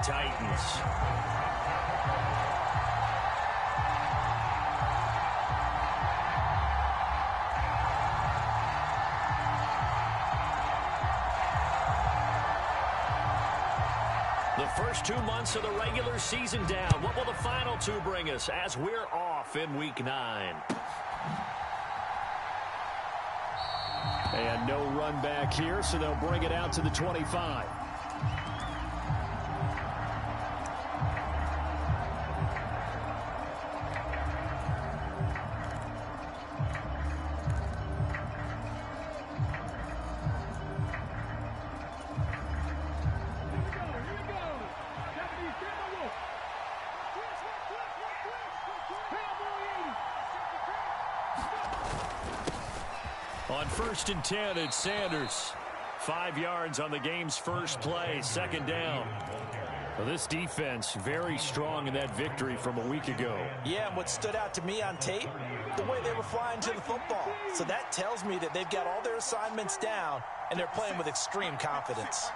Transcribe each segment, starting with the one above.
Titans. The first 2 months of the regular season down. What will the final 2 bring us as we're off in Week 9? And no run back here, so they'll bring it out to the 25. On 1st and 10, it's Sanders. 5 yards on the game's first play, 2nd down. Well, this defense very strong in that victory from a week ago. Yeah, and what stood out to me on tape, the way they were flying to the football. So that tells me that they've got all their assignments down, and they're playing with extreme confidence.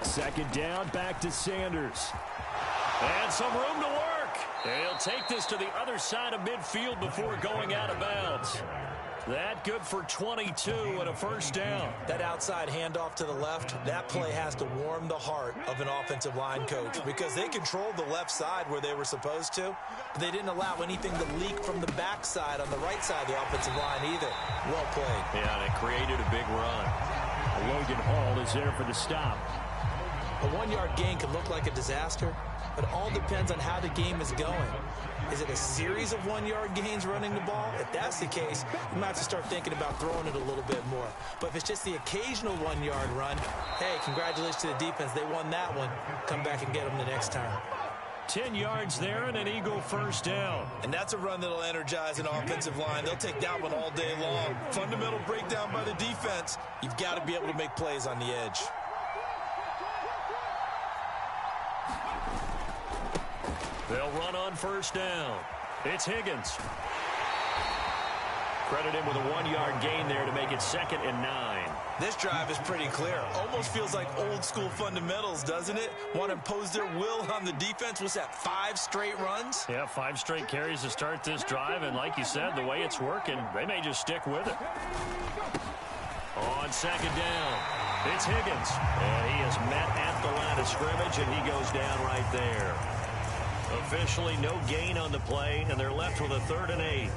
Second down, back to Sanders. And some room to work. They'll take this to the other side of midfield before going out of bounds. That good for 22 and a 1st down. That outside handoff to the left, that play has to warm the heart of an offensive line coach because they controlled the left side where they were supposed to, but they didn't allow anything to leak from the backside on the right side of the offensive line either. Well played. Yeah, and it created a big run. Logan Hall is there for the stop. A 1-yard gain can look like a disaster, but it all depends on how the game is going. Is it a series of 1-yard gains running the ball? If that's the case, you might have to start thinking about throwing it a little bit more. But if it's just the occasional 1-yard run, hey, congratulations to the defense. They won that one. Come back and get them the next time. 10 yards there and an Eagle 1st down. And that's a run that'll energize an offensive line. They'll take that one all day long. Fundamental breakdown by the defense. You've got to be able to make plays on the edge. They'll run on 1st down. It's Higgins. Credit him with a 1-yard gain there to make it 2nd and 9. This drive is pretty clear. Almost feels like old school fundamentals, doesn't it? Want to impose their will on the defense. Was that 5 straight runs? Yeah, 5 straight carries to start this drive. And like you said, the way it's working, they may just stick with it. On 2nd down, it's Higgins. And he is met at the line of scrimmage, and he goes down right there. Officially no gain on the play, and they're left with a 3rd and 8.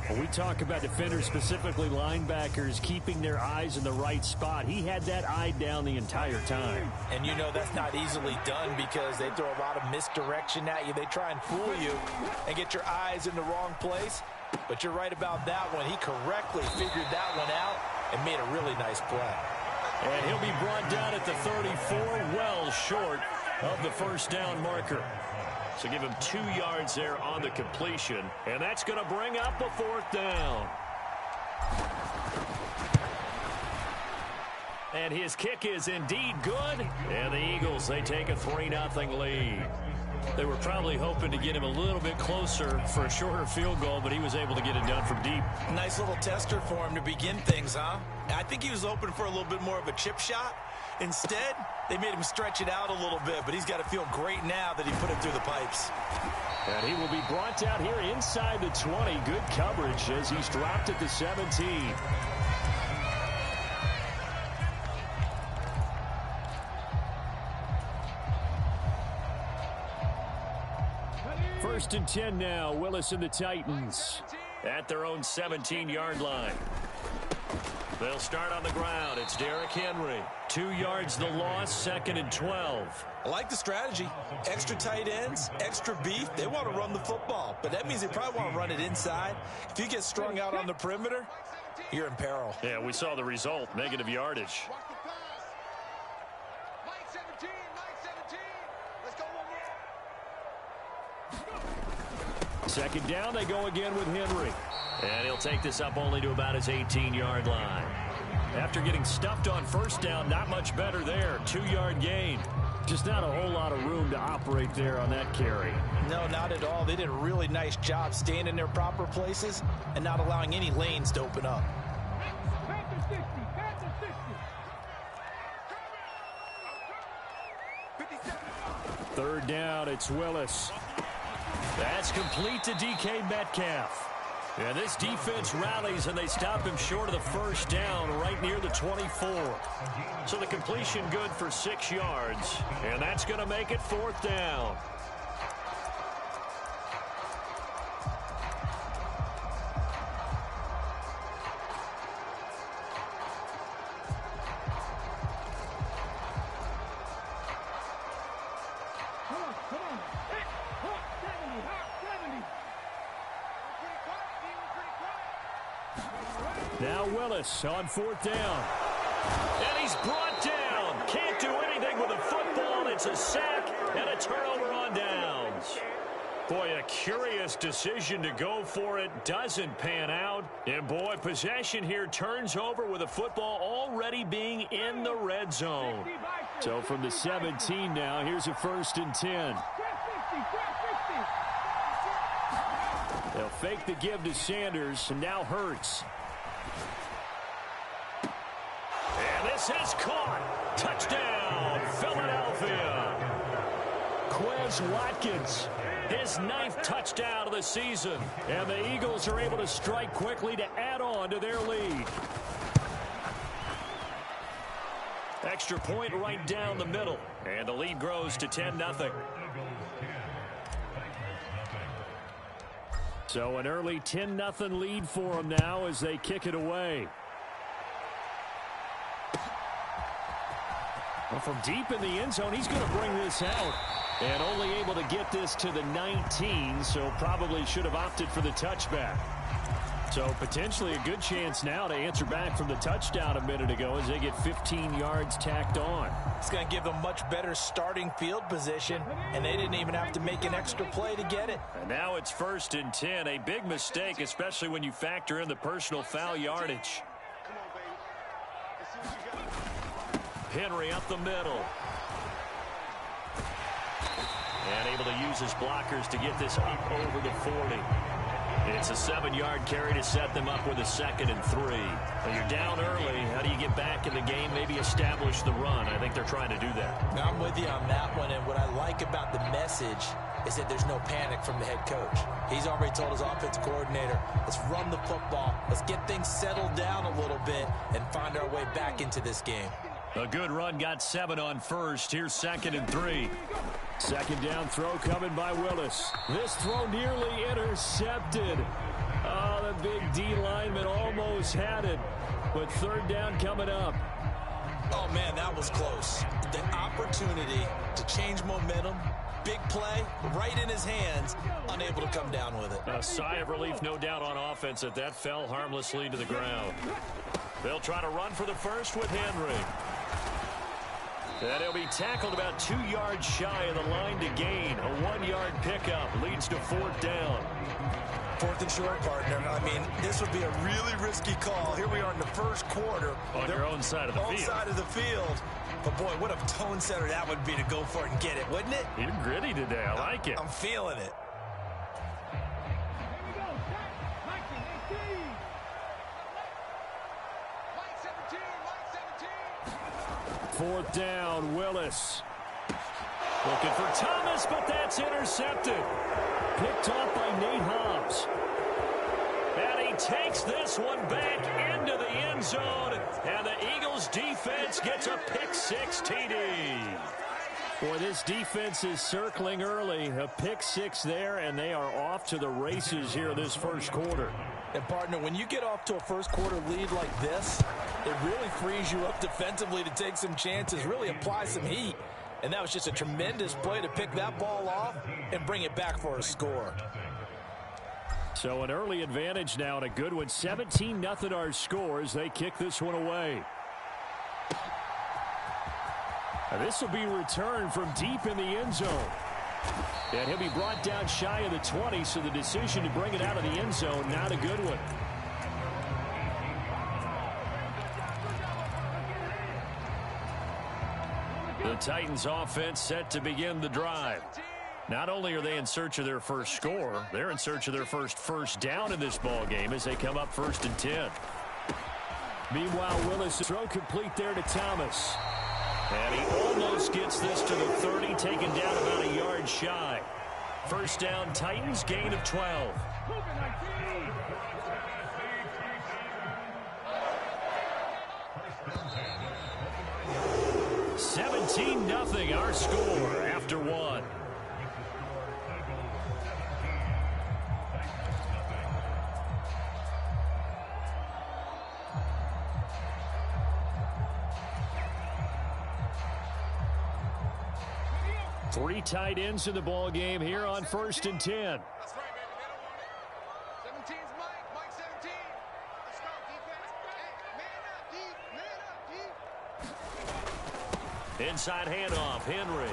When we talk about defenders, specifically linebackers, keeping their eyes in the right spot, he had that eye down the entire time. And you know that's not easily done because they throw a lot of misdirection at you. They try and fool you and get your eyes in the wrong place. But you're right about that one. He correctly figured that one out and made a really nice play. And he'll be brought down at the 34, well short of the 1st down marker. So give him 2 yards there on the completion. And that's going to bring up a 4th down. And his kick is indeed good. And the Eagles, they take a 3-0 lead. They were probably hoping to get him a little bit closer for a shorter field goal, but he was able to get it done from deep. Nice little tester for him to begin things, huh? I think he was hoping for a little bit more of a chip shot. Instead, they made him stretch it out a little bit, but he's got to feel great now that he put it through the pipes. And he will be brought down here inside the 20. Good coverage as he's dropped at the 17. First and 10 now. Willis and the Titans at their own 17-yard line. They'll start on the ground. It's Derrick Henry. 2 yards the loss, 2nd and 12. I like the strategy. Extra tight ends, extra beef. They want to run the football, but that means they probably want to run it inside. If you get strung out on the perimeter, you're in peril. Yeah, we saw the result, negative yardage. Second down, they go again with Henry. And he'll take this up only to about his 18-yard line. After getting stuffed on 1st down, not much better there. 2-yard gain. Just not a whole lot of room to operate there on that carry. No, not at all. They did a really nice job staying in their proper places and not allowing any lanes to open up. Third down, it's Willis. That's complete to DK Metcalf. And this defense rallies, and they stop him short of the first down right near the 24. So the completion good for 6 yards, and that's going to make it 4th down. Now Willis on 4th down. And he's brought down. Can't do anything with the football. It's a sack and a turnover on downs. Boy, a curious decision to go for it. Doesn't pan out. And, boy, possession here turns over with the football already being in the red zone. So from the 17 now, here's a 1st and 10. They'll fake the give to Sanders, and now Hurts. And this is caught. Touchdown, Philadelphia. Quez Watkins. His 9th touchdown of the season. And the Eagles are able to strike quickly to add on to their lead. Extra point right down the middle. And the lead grows to 10-0. So an early 10-0 lead for them now as they kick it away. Well, from deep in the end zone, he's going to bring this out. And only able to get this to the 19, so probably should have opted for the touchback. So potentially a good chance now to answer back from the touchdown a minute ago as they get 15 yards tacked on. It's going to give them much better starting field position, and they didn't even have to make an extra play to get it. And now it's 1st and 10, a big mistake, especially when you factor in the personal foul yardage. Henry up the middle. And able to use his blockers to get this up over the 40. It's a 7-yard carry to set them up with a 2nd and 3. When you're down early, how do you get back in the game, maybe establish the run? I think they're trying to do that. Now, I'm with you on that one, and what I like about the message is that there's no panic from the head coach. He's already told his offensive coordinator, let's run the football, let's get things settled down a little bit and find our way back into this game. A good run, got 7 on first. Here's 2nd and 3. 2nd down throw coming by Willis. This throw nearly intercepted. Oh, the big D lineman almost had it. But 3rd down coming up. Oh, man, that was close. The opportunity to change momentum, big play, right in his hands, unable to come down with it. A sigh of relief, no doubt, on offense that fell harmlessly to the ground. They'll try to run for the first with Henry. And he'll be tackled about 2 yards shy of the line to gain. A 1-yard pickup leads to 4th down. 4th and short, partner. I mean, this would be a really risky call. Here we are in the first quarter. On your own side of the field. Own side of the field. But, boy, what a tone setter that would be to go for it and get it, wouldn't it? You're gritty today. I like it. I'm feeling it. Fourth down, Willis. Looking for Thomas, but that's intercepted. Picked off by Nate Hobbs. And he takes this one back into the end zone. And the Eagles defense gets a pick-6 TD. Boy, this defense is circling early. A pick-6 there, and they are off to the races here this first quarter. And, partner, when you get off to a first-quarter lead like this, it really frees you up defensively to take some chances, really apply some heat. And that was just a tremendous play to pick that ball off and bring it back for a score. So an early advantage now and a good one. 17-0 our score as they kick this one away. Now this will be returned from deep in the end zone. And he'll be brought down shy of the 20, so the decision to bring it out of the end zone, not a good one. The Titans offense set to begin the drive. Not only are they in search of their first score, they're in search of their first down in this ball game as they come up 1st and 10. Meanwhile, Willis throw complete there to Thomas. And he almost gets this to the 30, taken down about a yard shy. First down, Titans, gain of 12. 17-0 our score after one. Three tight ends in the ball game here on 1st and 10. That's right, baby. They don't want it. 17's Mike. Mike 17. Let's go, defense. Hey, man up, D. Man up, D. Inside handoff, Henry.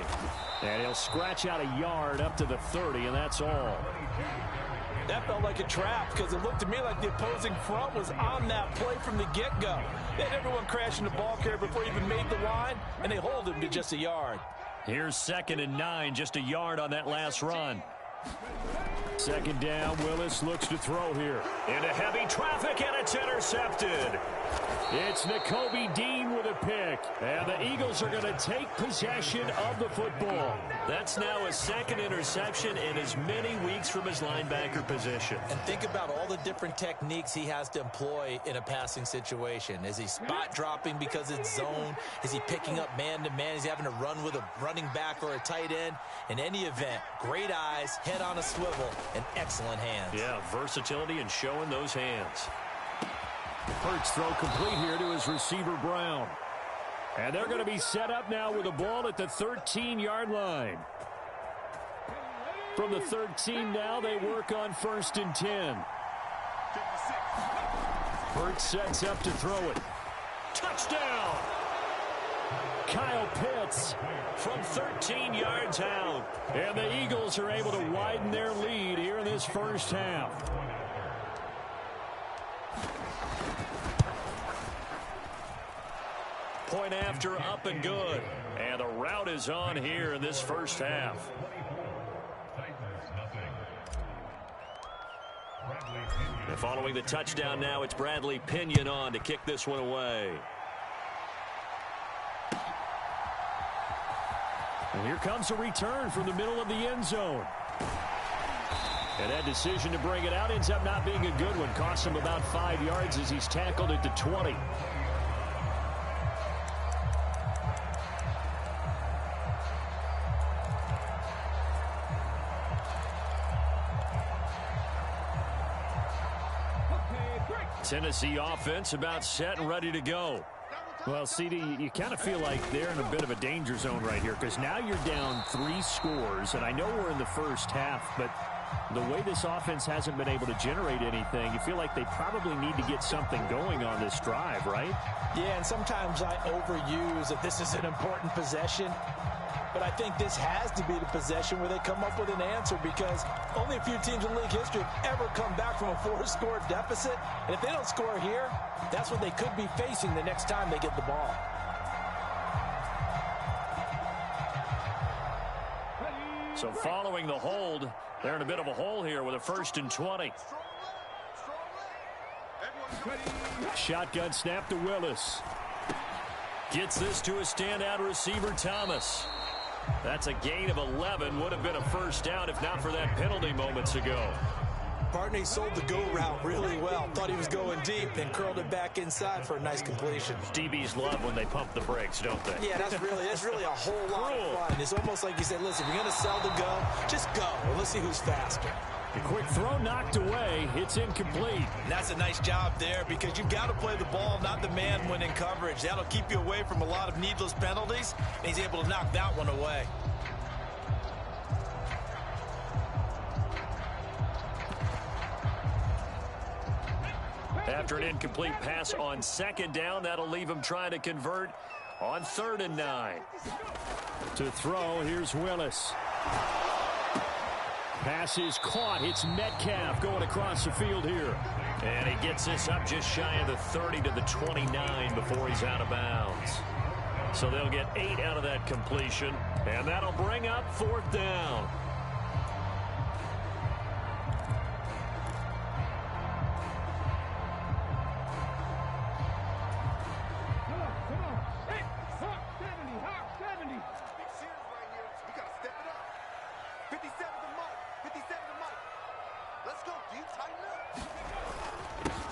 And he'll scratch out a yard up to the 30, and that's all. That felt like a trap because it looked to me like the opposing front was on that play from the get-go. They had everyone crashing the ball carrier before he even made the line, and they hold him to just a yard. Here's 2nd and 9, just a yard on that last run. 2nd down, Willis looks to throw here. Into heavy traffic, and it's intercepted. It's Nakobe Dean with a pick. And the Eagles are going to take possession of the football. That's now his 2nd interception in as many weeks from his linebacker position. And think about all the different techniques he has to employ in a passing situation. Is he spot dropping because it's zone? Is he picking up man-to-man? Is he having to run with a running back or a tight end? In any event, great eyes, head on a swivel, and excellent hands. Yeah, versatility and showing those hands. Hurts throw complete here to his receiver, Brown. And they're going to be set up now with the ball at the 13-yard line. From the 13 now, they work on 1st and 10. Hurts sets up to throw it. Touchdown! Kyle Pitts from 13 yards out. And the Eagles are able to widen their lead here in this first half. Point after, up and good. And the route is on here in this first half. And following the touchdown now, it's Bradley Pinion on to kick this one away. And here comes a return from the middle of the end zone. And that decision to bring it out ends up not being a good one. Costs him about 5 yards as he's tackled at the 20. Tennessee offense about set and ready to go. Well, CD, you kind of feel like they're in a bit of a danger zone right here because now you're down 3 scores, and I know we're in the first half, but the way this offense hasn't been able to generate anything, you feel like they probably need to get something going on this drive, right? Yeah, and sometimes I overuse that this is an important possession. But I think this has to be the possession where they come up with an answer because only a few teams in league history have ever come back from a 4-score deficit. And if they don't score here, that's what they could be facing the next time they get the ball. So following the hold, they're in a bit of a hole here with a 1st and 20. Shotgun snap to Willis. Gets this to a standout receiver, Thomas. That's a gain of 11. Would have been a first down if not for that penalty moments ago. Partner sold the go route really well. Thought he was going deep and curled it back inside for a nice completion. DBs love when they pump the brakes, don't they? Yeah, that's really a whole lot of fun. It's almost like you said, listen, if you're going to sell the go, just go. Well, let's see who's faster. The quick throw knocked away. It's incomplete. And that's a nice job there because you've got to play the ball, not the man when in coverage. That'll keep you away from a lot of needless penalties, and he's able to knock that one away. After an incomplete pass on 2nd down, that'll leave him trying to convert on 3rd and 9. To throw, here's Willis. Pass is caught. It's Metcalf going across the field here. And he gets this up just shy of the 30 to the 29 before he's out of bounds. So they'll get 8 out of that completion. And that'll bring up 4th down.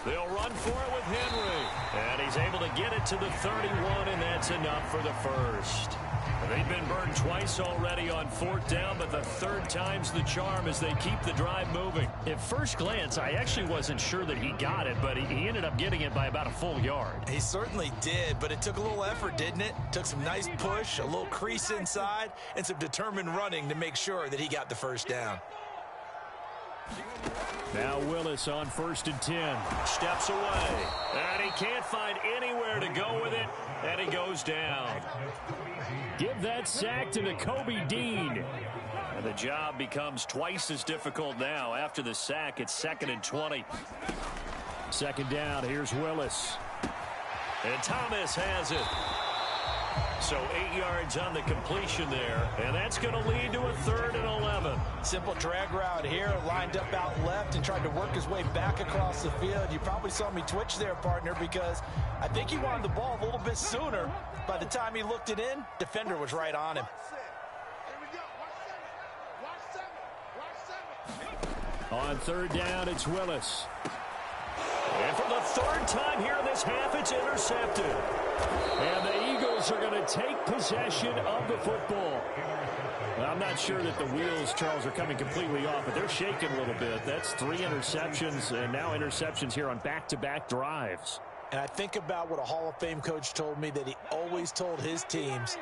They'll run for it with Henry. And he's able to get it to the 31, and that's enough for the first. They've been burned twice already on 4th down, but the 3rd time's the charm as they keep the drive moving. At first glance, I actually wasn't sure that he got it, but he ended up getting it by about a full yard. He certainly did, but it took a little effort, didn't it? Took some nice push, a little crease inside, and some determined running to make sure that he got the first down. Now Willis on 1st and 10. Steps away. And he can't find anywhere to go with it. And he goes down. Give that sack to Kobe Dean. And the job becomes twice as difficult now. After the sack, it's 2nd and 20. 2nd down, here's Willis. And Thomas has it. So 8 yards on the completion there, and that's going to lead to a 3rd and 11. Simple drag route here, lined up out left and tried to work his way back across the field. You probably saw me twitch there, partner, because I think he wanted the ball a little bit sooner. By the time he looked it in, defender was right on him. On 3rd down, it's Willis. And for the 3rd time here in this half, it's intercepted. And the Eagles are going to take possession of the football. Well, I'm not sure that the wheels, Charles, are coming completely off, but they're shaking a little bit. That's 3 interceptions, and now interceptions here on back-to-back drives. And I think about what a Hall of Fame coach told me, that he always told his teams,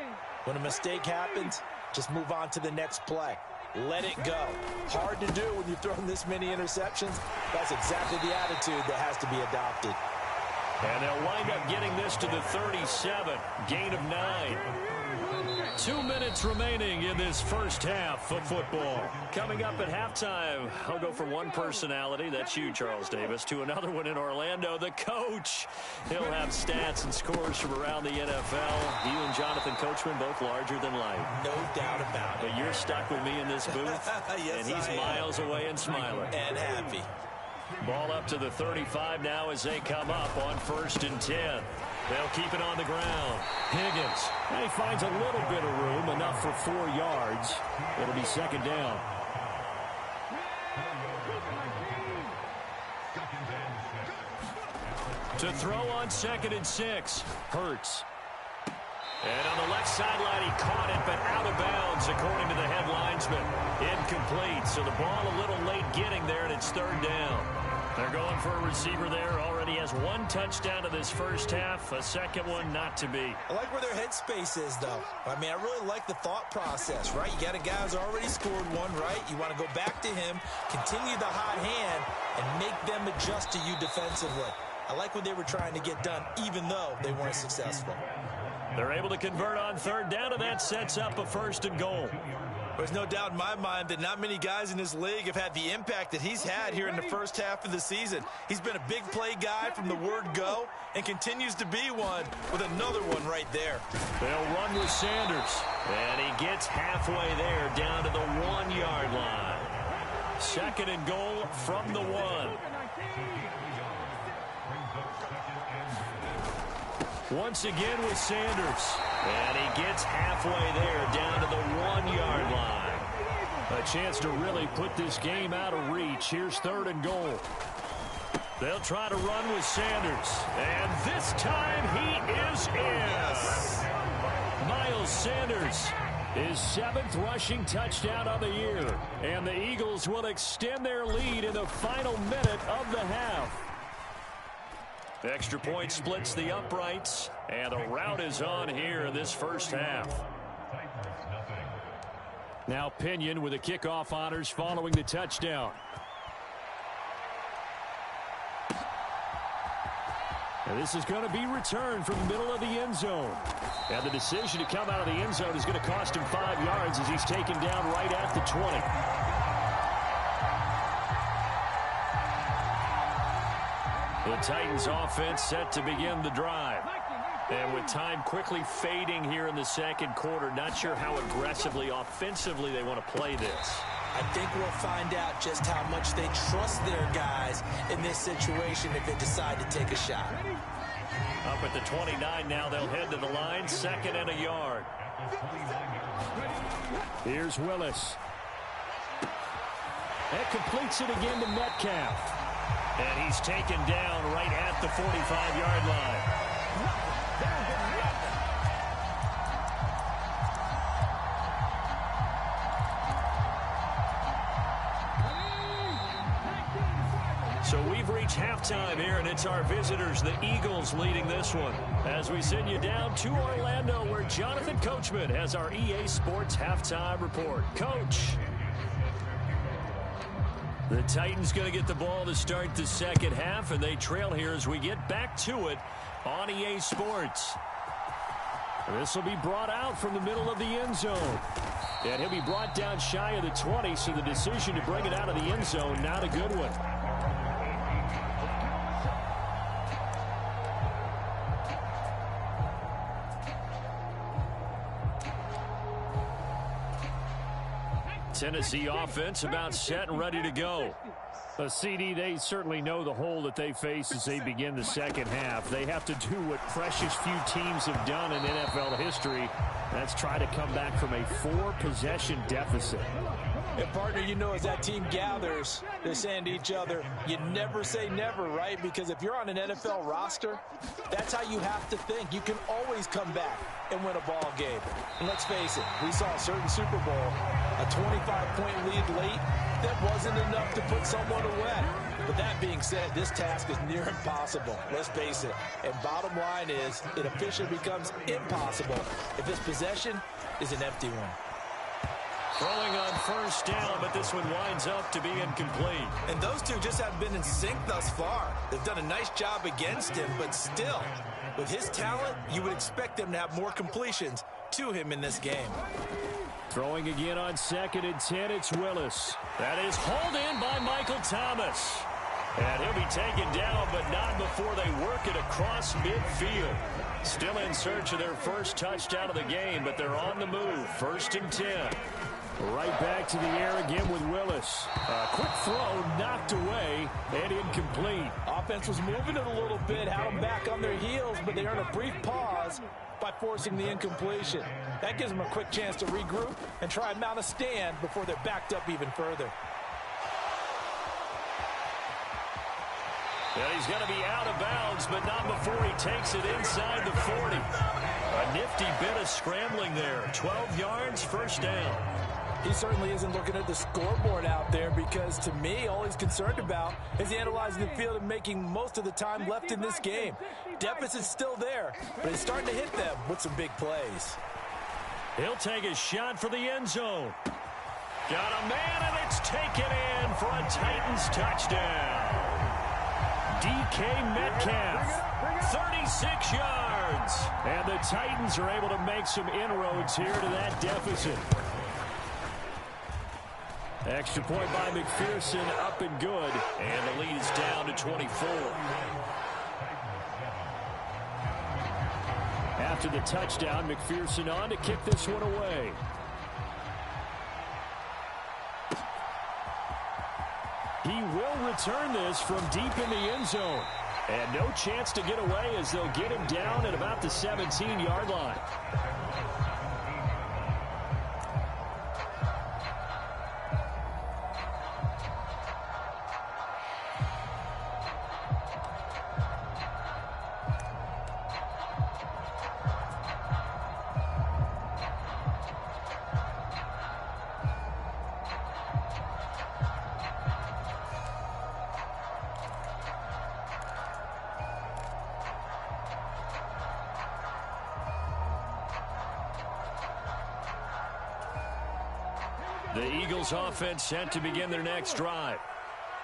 when a mistake happens, just move on to the next play. Let it go. Hard to do when you've thrown this many interceptions. That's exactly the attitude that has to be adopted. And they'll wind up getting this to the 37. Gain of 9. 2 minutes remaining in this first half of football. Coming up at halftime, I'll go from one personality, that's you, Charles Davis, to another one in Orlando, the coach. He'll have stats and scores from around the NFL. You and Jonathan Coachman, both larger than life. No doubt about it. But you're stuck with me in this booth, yes, and he's miles away and smiling. And happy. Ball up to the 35 now as they come up on 1st and 10. They'll keep it on the ground. Higgins. And he finds a little bit of room, enough for 4 yards. It'll be 2nd down. To throw on 2nd and 6. Hurts. And on the left sideline, he caught it, but out of bounds, according to the head linesman. Incomplete, so the ball a little late getting there, and it's 3rd down. They're going for a receiver there. Already has 1 touchdown to this first half. A second one not to be. I like where their headspace is, though. I mean, I really like the thought process, right? You got a guy who's already scored 1, right? You want to go back to him, continue the hot hand, and make them adjust to you defensively. I like what they were trying to get done, even though they weren't successful. They're able to convert on 3rd down, and that sets up a 1st and goal. There's no doubt in my mind that not many guys in this league have had the impact that he's had here in the first half of the season. He's been a big play guy from the word go and continues to be one with another one right there. They'll run with Sanders, and he gets halfway there down to the 1-yard line. 2nd and goal from the 1. Once again with Sanders. And he gets halfway there down to the 1-yard line. A chance to really put this game out of reach. Here's 3rd and goal. They'll try to run with Sanders. And this time he is in. Miles Sanders, his 7th rushing touchdown on the year. And the Eagles will extend their lead in the final minute of the half. Extra point splits the uprights, and a rout is on here in this first half. Now Pinion with the kickoff honors following the touchdown. And this is going to be returned from the middle of the end zone. And the decision to come out of the end zone is going to cost him 5 yards as he's taken down right at the 20. The Titans offense set to begin the drive. And with time quickly fading here in the second quarter, not sure how aggressively, offensively they want to play this. I think we'll find out just how much they trust their guys in this situation if they decide to take a shot. Up at the 29 now, they'll head to the line, 2nd and a yard. Here's Willis. That completes it again to Metcalf. And he's taken down right at the 45-yard line. So we've reached halftime here, and it's our visitors, the Eagles, leading this one. As we send you down to Orlando, where Jonathan Coachman has our EA Sports halftime report. Coach. The Titans going to get the ball to start the second half, and they trail here as we get back to it on EA Sports. This will be brought out from the middle of the end zone. And he'll be brought down shy of the 20, so the decision to bring it out of the end zone, not a good one. Tennessee offense about set and ready to go. CD, they certainly know the hole that they face as they begin the second half. They have to do what precious few teams have done in NFL history. That's try to come back from a 4-possession deficit. And partner, you know, as that team gathers, they're saying to each other, you never say never, right? Because if you're on an NFL roster, that's how you have to think. You can always come back and win a ball game. And let's face it, we saw a certain Super Bowl, a 25-point lead late, that wasn't enough to put someone away. But that being said, this task is near impossible. Let's face it. And bottom line is, it officially becomes impossible if this possession is an empty one. Throwing on first down, but this one winds up to be incomplete. And those two just haven't been in sync thus far. They've done a nice job against him, but still, with his talent, you would expect them to have more completions to him in this game. Throwing again on 2nd and 10, it's Willis. That is hauled in by Michael Thomas. And he'll be taken down, but not before they work it across midfield. Still in search of their first touchdown of the game, but they're on the move. 1st and 10. Right back to the air again with Willis. A quick throw knocked away and incomplete. Offense was moving it a little bit, had them back on their heels, but they earned a brief pause by forcing the incompletion. That gives them a quick chance to regroup and try and mount a stand before they're backed up even further. And he's going to be out of bounds, but not before he takes it inside the 40. A nifty bit of scrambling there. 12 yards, first down. He certainly isn't looking at the scoreboard out there because, to me, all he's concerned about is analyzing the field and making most of the time left in this game. Deficit's still there, but it's starting to hit them with some big plays. He'll take a shot for the end zone. Got a man, and it's taken in for a Titans touchdown. DK Metcalf, 36 yards. And the Titans are able to make some inroads here to that deficit. Extra point by McPherson, up and good. And the lead is down to 24. After the touchdown, McPherson on to kick this one away. He will return this from deep in the end zone. And no chance to get away as they'll get him down at about the 17-yard line. The Eagles offense set to begin their next drive.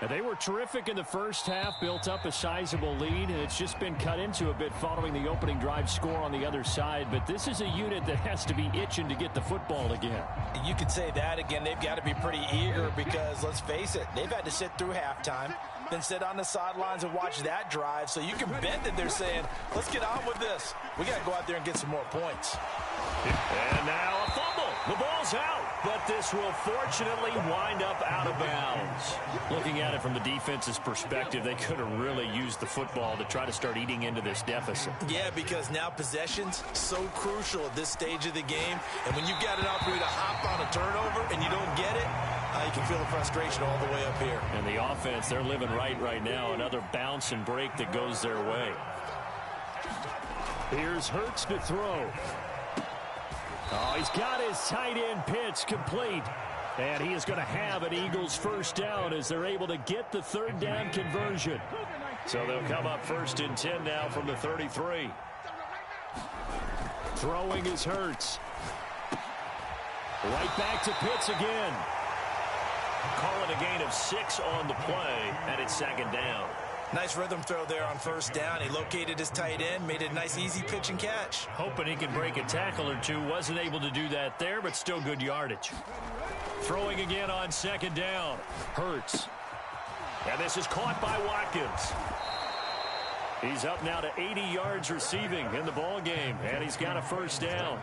And they were terrific in the first half, built up a sizable lead, and it's just been cut into a bit following the opening drive score on the other side. But this is a unit that has to be itching to get the football again. You could say that again. They've got to be pretty eager because, let's face it, they've had to sit through halftime, then sit on the sidelines and watch that drive. So you can bet that they're saying, let's get on with this. We got to go out there and get some more points. And now a fumble. The ball's out, but this will fortunately wind up out of bounds. Looking at it from the defense's perspective, they could have really used the football to try to start eating into this deficit. Yeah, because now possession's so crucial at this stage of the game. And when you've got an opportunity to hop on a turnover and you don't get it, you can feel the frustration all the way up here. And the offense, they're living right now. Another bounce and break that goes their way. Here's Hurts to throw. Oh, he's got his tight end pitch complete. And he is going to have an Eagles first down as they're able to get the third down conversion. So they'll come up 1st and 10 now from the 33. Throwing is Hurts. Right back to Pitts again. Call it a gain of 6 on the play, and it's 2nd down. Nice rhythm throw there on 1st down. He located his tight end, made it a nice easy pitch and catch. Hoping he could break a tackle or two. Wasn't able to do that there, but still good yardage. Throwing again on 2nd down. Hurts. And this is caught by Watkins. He's up now to 80 yards receiving in the ball game, and he's got a first down.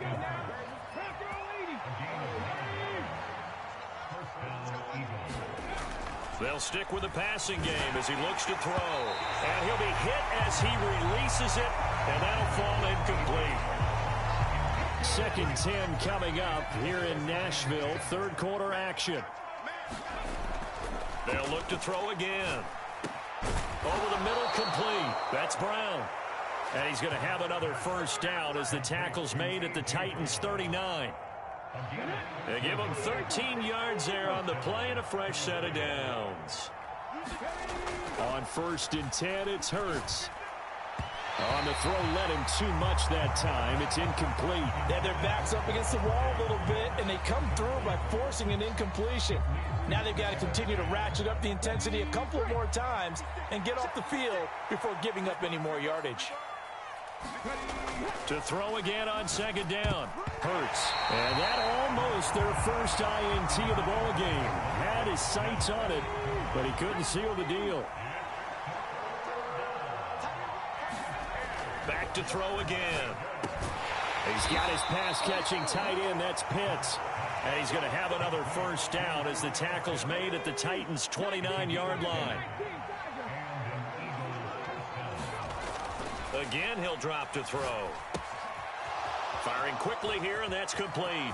They'll stick with the passing game as he looks to throw. And he'll be hit as he releases it, and that'll fall incomplete. 2nd 10 coming up here in Nashville. 3rd quarter action. They'll look to throw again. Over the middle, complete. That's Brown. And he's going to have another first down as the tackle's made at the Titans' 39. They give him 13 yards there on the play and a fresh set of downs. On 1st and 10, it's Hurts. On the throw, let him too much that time. It's incomplete. Yeah, their back's up against the wall a little bit, and they come through by forcing an incompletion. Now they've got to continue to ratchet up the intensity a couple more times and get off the field before giving up any more yardage. To throw again on 2nd down. Hurts. And that almost their first INT of the ball game. Had his sights on it, but he couldn't seal the deal. Back to throw again. He's got his pass-catching tight end. That's Pitts. And he's going to have another first down as the tackle's made at the Titans' 29-yard line. Again, he'll drop to throw. Firing quickly here, and that's complete.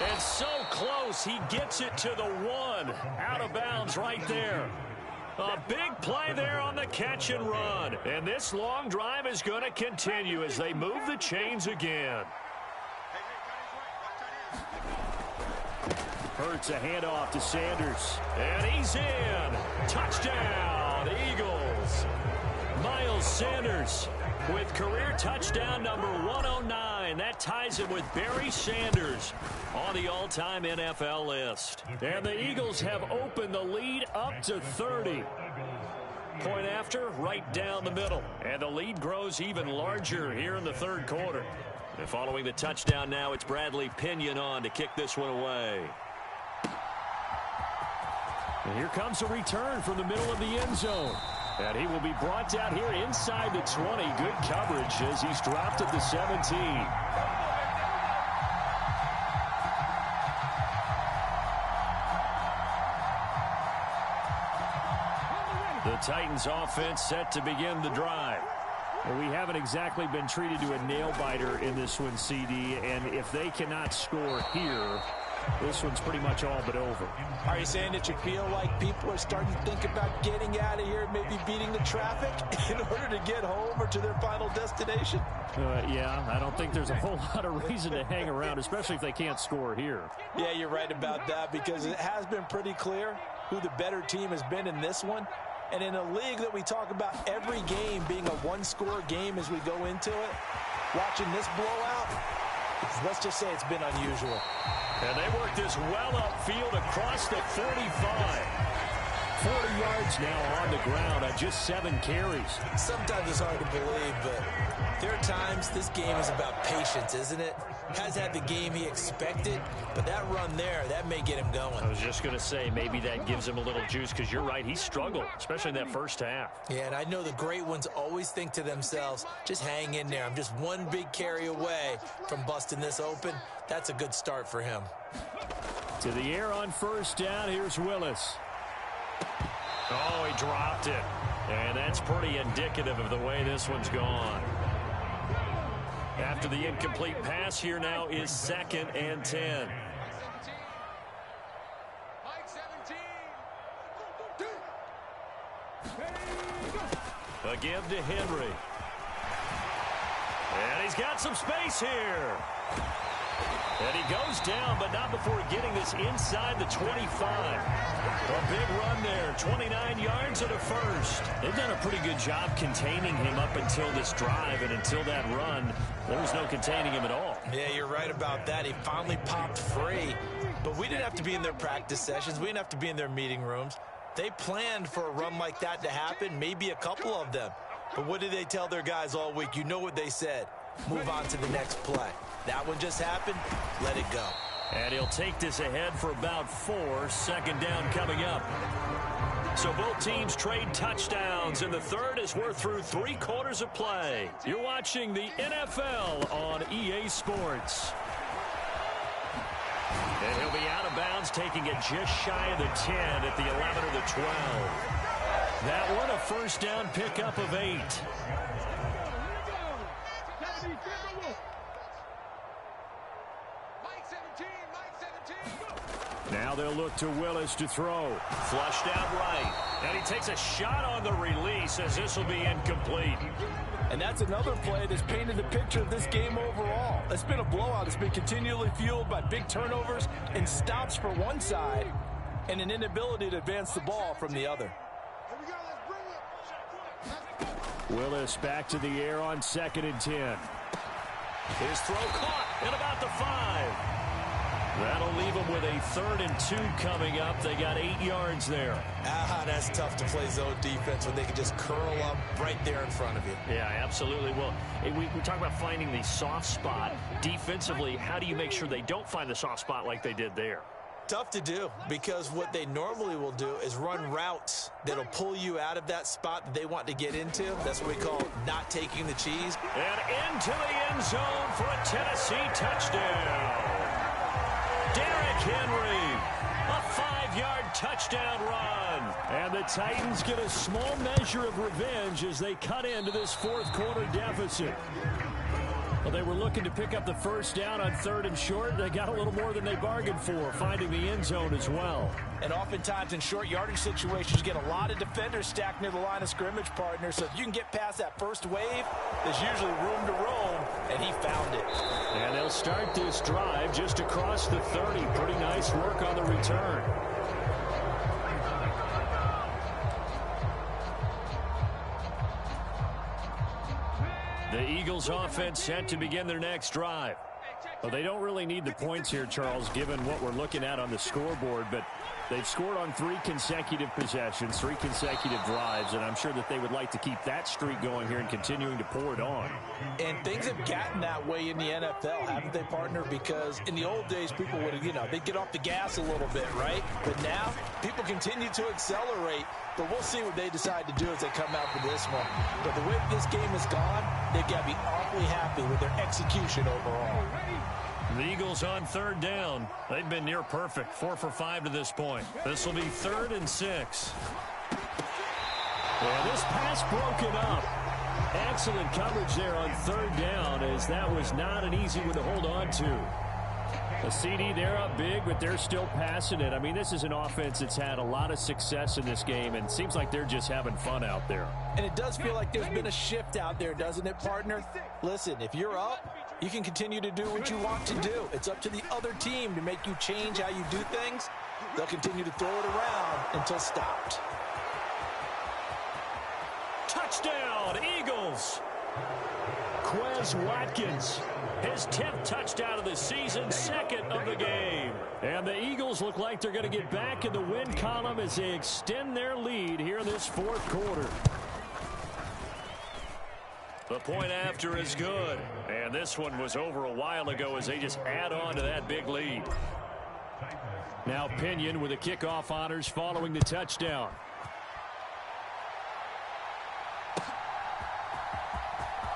And so close, he gets it to the 1. Out of bounds right there. A big play there on the catch and run. And this long drive is going to continue as they move the chains again. Hurts a handoff to Sanders. And he's in. Touchdown, Eagles. Miles Sanders with career touchdown number 109. That ties him with Barry Sanders on the all-time NFL list. And the Eagles have opened the lead up to 30. Point after, right down the middle. And the lead grows even larger here in the 3rd quarter. And following the touchdown now, it's Bradley Pinion on to kick this one away. And here comes a return from the middle of the end zone. And he will be brought down here inside the 20. Good coverage as he's dropped at the 17. The Titans offense set to begin the drive. And we haven't exactly been treated to a nail-biter in this one, CD. And if they cannot score here, this one's pretty much all but over. Are you saying that you feel like people are starting to think about getting out of here, maybe beating the traffic in order to get home or to their final destination? Yeah, I don't think there's a whole lot of reason to hang around, especially if they can't score here. Yeah, you're right about that because it has been pretty clear who the better team has been in this one. And in a league that we talk about every game being a one-score game as we go into it, watching this blowout, let's just say it's been unusual. And they work this well upfield across the 45. 40 yards now on the ground on just 7 carries. Sometimes it's hard to believe, but There are times this game is about patience, isn't it? Has had the game he expected, but that run there, that may get him going. I was just going to say, maybe that gives him a little juice, because you're right, he struggled, especially in that first half. Yeah, and I know the great ones always think to themselves, just hang in there. I'm just one big carry away from busting this open. That's a good start for him. To the air on first down, here's Willis. Oh, he dropped it. And that's pretty indicative of the way this one's gone. After the incomplete pass, here now is 2nd and 10. A give to Henry. And he's got some space here. And he goes down, but not before getting this inside the 25. A big run there, 29 yards and a first. They've done a pretty good job containing him up until this drive, and until that run, there was no containing him at all. Yeah, you're right about that. He finally popped free. But we didn't have to be in their practice sessions. We didn't have to be in their meeting rooms. They planned for a run like that to happen, maybe a couple of them. But what did they tell their guys all week? You know what they said. Move on to the next play. That one just happened. Let it go. And he'll take this ahead for about 4. 2nd down coming up. So both teams trade touchdowns, and the third as we're through 3 quarters of play. You're watching the NFL on EA Sports. And he'll be out of bounds, taking it just shy of the 10 at the 11 or the 12. That one a first down pickup of 8. Now they'll look to Willis to throw. Flushed out right. And he takes a shot on the release, as this will be incomplete. And that's another play that's painted the picture of this game overall. It's been a blowout. It's been continually fueled by big turnovers and stops for one side and an inability to advance the ball from the other. Willis back to the air on 2nd and 10. His throw caught at about the 5. That'll leave them with a 3rd and 2 coming up. They got 8 yards there. That's tough to play zone defense when they can just curl up right there in front of you. Yeah, absolutely. Well, we talk about finding the soft spot. Defensively, how do you make sure they don't find the soft spot like they did there? Tough to do, because what they normally will do is run routes that'll pull you out of that spot that they want to get into. That's what we call not taking the cheese. And into the end zone for a Tennessee touchdown. Derrick Henry, a 5-yard touchdown run. And the Titans get a small measure of revenge as they cut into this 4th quarter deficit. Well, they were looking to pick up the first down on 3rd and short. They got a little more than they bargained for, finding the end zone as well. And oftentimes in short yardage situations, you get a lot of defenders stacked near the line of scrimmage, partner. So if you can get past that first wave, there's usually room to roam, and he found it. And they'll start this drive just across the 30. Pretty nice work on the return. The Eagles offense set to begin their next drive. Well, they don't really need the points here, Charles, given what we're looking at on the scoreboard, but they've scored on 3 consecutive possessions, 3 consecutive drives, and I'm sure that they would like to keep that streak going here and continuing to pour it on. And things have gotten that way in the NFL, haven't they, partner? Because in the old days, people would have, they'd get off the gas a little bit, right? But now, people continue to accelerate, but we'll see what they decide to do as they come out for this one. But the way this game has gone, they've got to be awfully happy with their execution overall. The Eagles on 3rd down. They've been near perfect, 4 for 5 to this point. This will be 3rd and 6. And this pass broken up. Excellent coverage there on 3rd down, as that was not an easy one to hold on to. A CD, they're up big, but they're still passing it. I mean, this is an offense that's had a lot of success in this game, and it seems like they're just having fun out there. And it does feel like there's been a shift out there, doesn't it, partner? Listen, if you're up, you can continue to do what you want to do. It's up to the other team to make you change how you do things. They'll continue to throw it around until stopped. Touchdown, Eagles! Quez Watkins, his 10th touchdown of the season, 2nd of the game. And the Eagles look like they're going to get back in the win column as they extend their lead here in this 4th quarter. The point after is good. And this one was over a while ago as they just add on to that big lead. Now Pinion with the kickoff honors following the touchdown.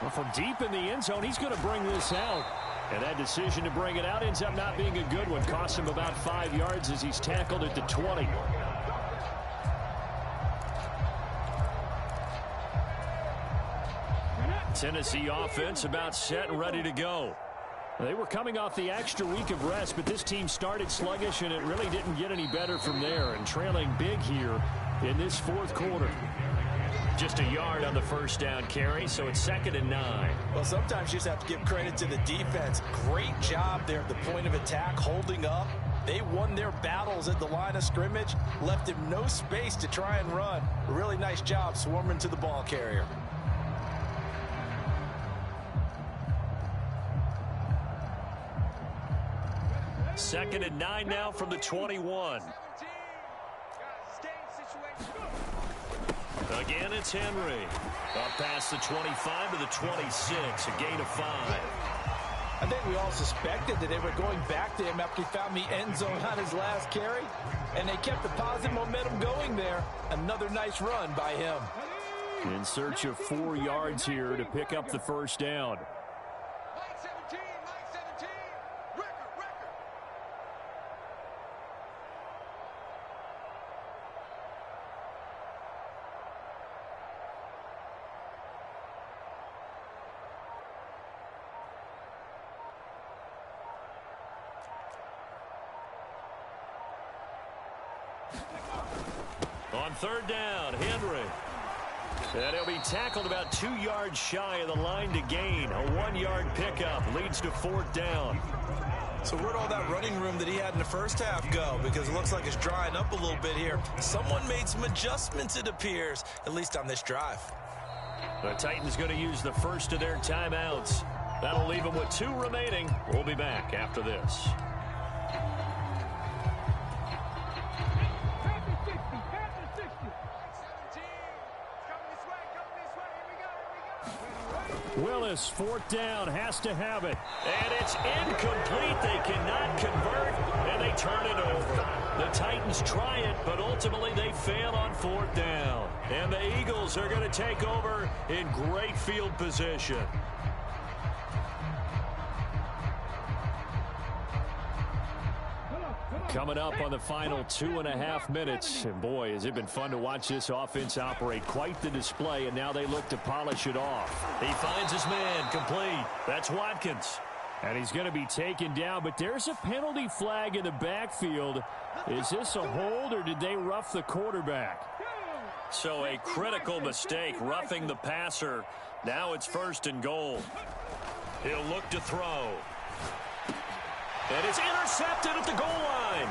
Well, from deep in the end zone, he's going to bring this out. And that decision to bring it out ends up not being a good one. Cost him about 5 yards as he's tackled at the 20. Tennessee offense about set and ready to go. They were coming off the extra week of rest, but this team started sluggish, and it really didn't get any better from there. And trailing big here in this fourth quarter. Just a yard on the first down carry, so it's 2nd and 9. Well, sometimes you just have to give credit to the defense. Great job there at the point of attack, holding up. They won their battles at the line of scrimmage, left him no space to try and run. A really nice job swarming to the ball carrier. Second and 9 now from the 21. Again, it's Henry. Up past the 25 to the 26, a gain of 5. I think we all suspected that they were going back to him after he found the end zone on his last carry, and they kept the positive momentum going there. Another nice run by him. In search of 4 yards here to pick up the first down. On third down, Henry. And he'll be tackled about 2 yards shy of the line to gain. A 1-yard pickup leads to 4th down. So where'd all that running room that he had in the first half go? Because it looks like it's drying up a little bit here. Someone made some adjustments, it appears, at least on this drive. The Titans going to use the first of their timeouts. That'll leave them with 2 remaining. We'll be back after this. Willis, 4th down, has to have it. And it's incomplete. They cannot convert, and they turn it over. The Titans try it, but ultimately they fail on 4th down. And the Eagles are going to take over in great field position. Coming up on the final 2.5 minutes. And boy, has it been fun to watch this offense operate. Quite the display, and now they look to polish it off. He finds his man complete. That's Watkins. And he's going to be taken down, but there's a penalty flag in the backfield. Is this a hold, or did they rough the quarterback? So a critical mistake, roughing the passer. Now it's 1st and goal. He'll look to throw. And it's intercepted at the goal line.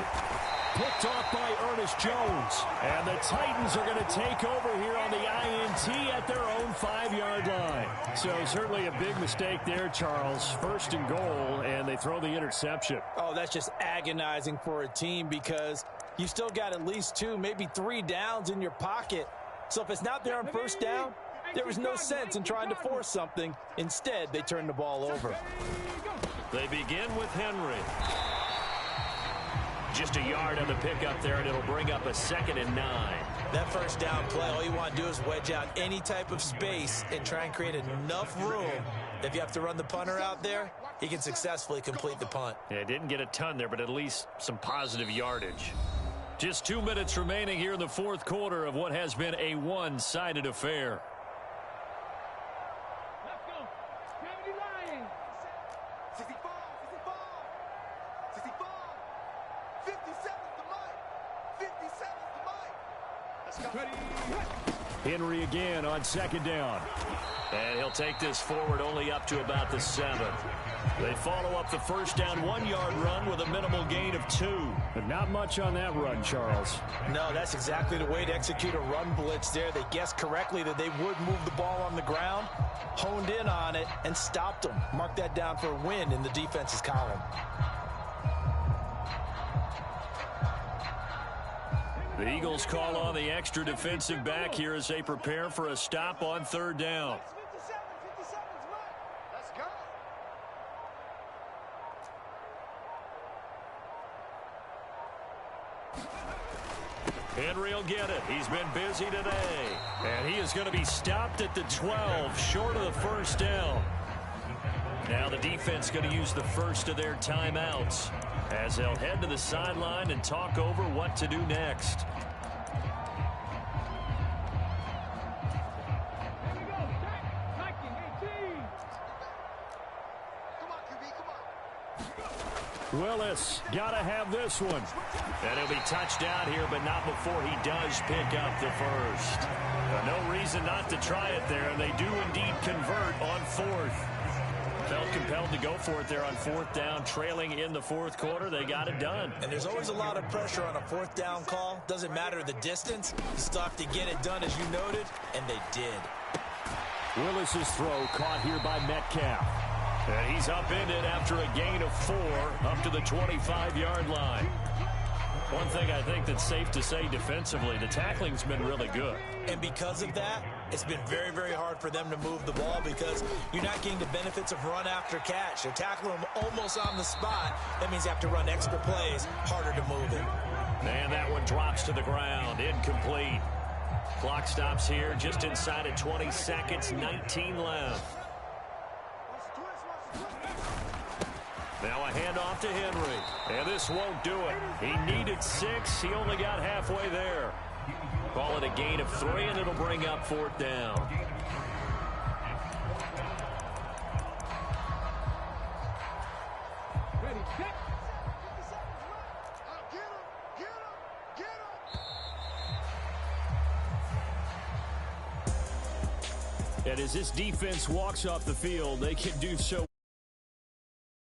Picked off by Ernest Jones. And the Titans are going to take over here on the INT at their own 5-yard line. So certainly a big mistake there, Charles. 1st and goal, and they throw the interception. Oh, that's just agonizing for a team because you still got at least 2, maybe 3 downs in your pocket. So if it's not there on 1st down, there was no sense in trying to force something. Instead, they turn the ball over. They begin with Henry. Just a yard on the pickup there, and it'll bring up a 2nd and 9. That first down play, all you want to do is wedge out any type of space and try and create enough room. If you have to run the punter out there, he can successfully complete the punt. Yeah, didn't get a ton there, but at least some positive yardage. Just 2 minutes remaining here in the fourth quarter of what has been a one-sided affair. Henry again on 2nd down. And he'll take this forward only up to about the 7. They follow up the first down 1-yard run with a minimal gain of 2. But not much on that run, Charles. No, that's exactly the way to execute a run blitz there. They guessed correctly that they would move the ball on the ground, honed in on it, and stopped them. Mark that down for a win in the defense's column. The Eagles call on the extra defensive back here as they prepare for a stop on 3rd down. Henry will get it. He's been busy today. And he is going to be stopped at the 12, short of the first down. Now the defense going to use the first of their timeouts as they'll head to the sideline and talk over what to do next. Willis got to have this one. And he'll be touched down here, but not before he does pick up the first. No reason not to try it there, and they do indeed convert on fourth. Felt compelled to go for it there on fourth down, trailing in the fourth quarter. They got it done. And there's always a lot of pressure on a fourth down call. Doesn't matter the distance. You still have to get it done, as you noted, and they did. Willis's throw caught here by Metcalf. And he's upended after a gain of 4 up to the 25-yard line. One thing I think that's safe to say defensively, the tackling's been really good. And because of that, it's been very, very hard for them to move the ball because you're not getting the benefits of run after catch. You're tackling them almost on the spot. That means you have to run extra plays, harder to move it. And that one drops to the ground, incomplete. Clock stops here just inside of 20 seconds, 19 left. Now a handoff to Henry. And this won't do it. He needed 6. He only got halfway there. Call it a gain of 3, and it'll bring up fourth down. Ready, set. And as this defense walks off the field, they can do so